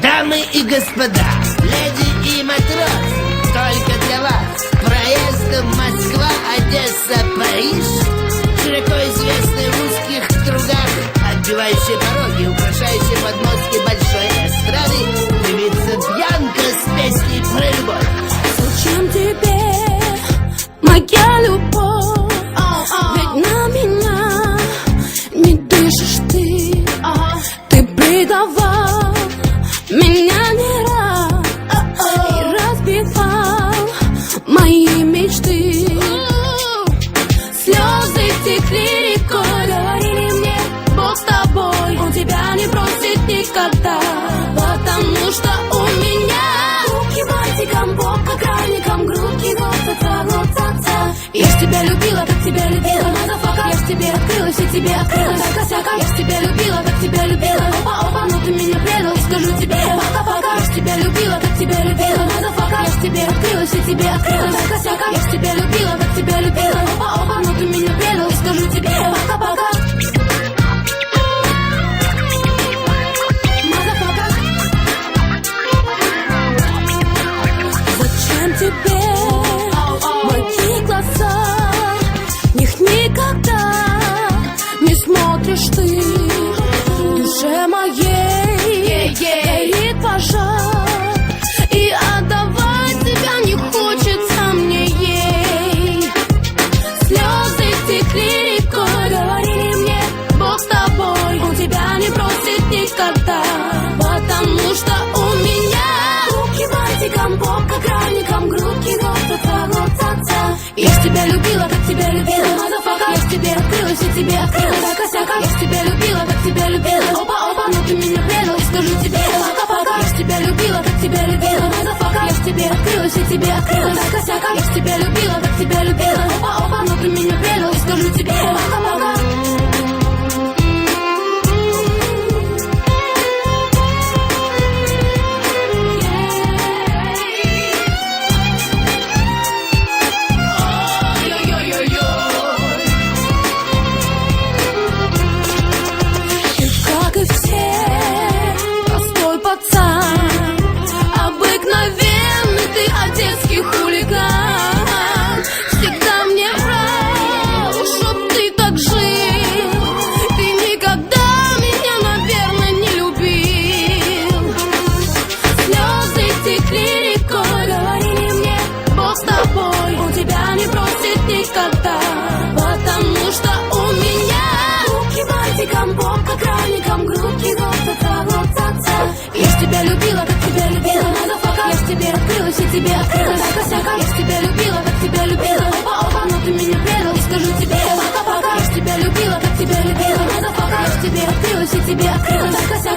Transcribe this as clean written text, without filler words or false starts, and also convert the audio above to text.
Дамы и господа, леди и матрос, только для вас проездом Москва, Одесса, Париж, широко известный в узких кругах, отбивающий пороги, украшающий подмостки большой эстрады, певица Бьянка с песней про любовь. Зачем тебе моя любовь? Ведь на меня не дышишь ты. Ты предавал меня не раз и разбивал мои мечты. Слезы текли рекой, говорили мне, Бог с тобой, он тебя не бросит никогда. Потому что у меня руки бантиком, бок как крайником, грудки глотца. Я ж тебя любила, как тебя любила, мазафака. Я ж тебе открылась и тебе открылась косяка. Я ж тебя любила, как тебя любила, опа, но ты меня предал, скажу тебе пока-пока. Я ж тебя любила, как тебя любила, мазафака. Я ж тебе открылась и тебе открылась косяка. Я ж тебя любила, как тебя любила, опа, но ты меня предал, скажу тебе пока-пока. Зачем тебе мои глаза? В них никогда не смотришь ты. В душе моей горит пожар, и отдавать тебя не хочется мне ей. Слезы текли рекой, говорили мне, Бог с тобой, он тебя не бросит никогда. Потому что у меня руки бантиком, бок как крайником, грудки глотца. Я ж тебя любила, как тебя любила, мазафака. Я ж тебе открылась и тебе открылась косяка. Я ж тебя любила, как тебя любила, опа, но ты меня предал, скажу тебе пока-пока. Я ж тебя любила, как тебя любила, мазафака. Я ж тебе открылась и тебе открылась косяка. Я ж тебя любила, как тебя любила, опа, но ты меня предал, скажу тебе пока-пока. Обыкновенный ты одесский хулиган, всегда мне врал, чтоб ты так жил. Ты никогда меня, наверное, не любил. Слезы текли рекой, говорили мне, Бог с тобой, он тебя не бросит никогда. Потому что у меня руки бантиком, бок как крайником, грудки глотца. Я ж тебя любила, как тебя любила, мазафака. Я ж тебе открылась и тебе открылась косяка. Я ж тебя любила, как тебя любила, опа, но ты меня предал, скажу тебе пока-пока. Я ж тебя любила, как тебя любила, мазафака. Я ж тебе открылась и тебе открылась косяка.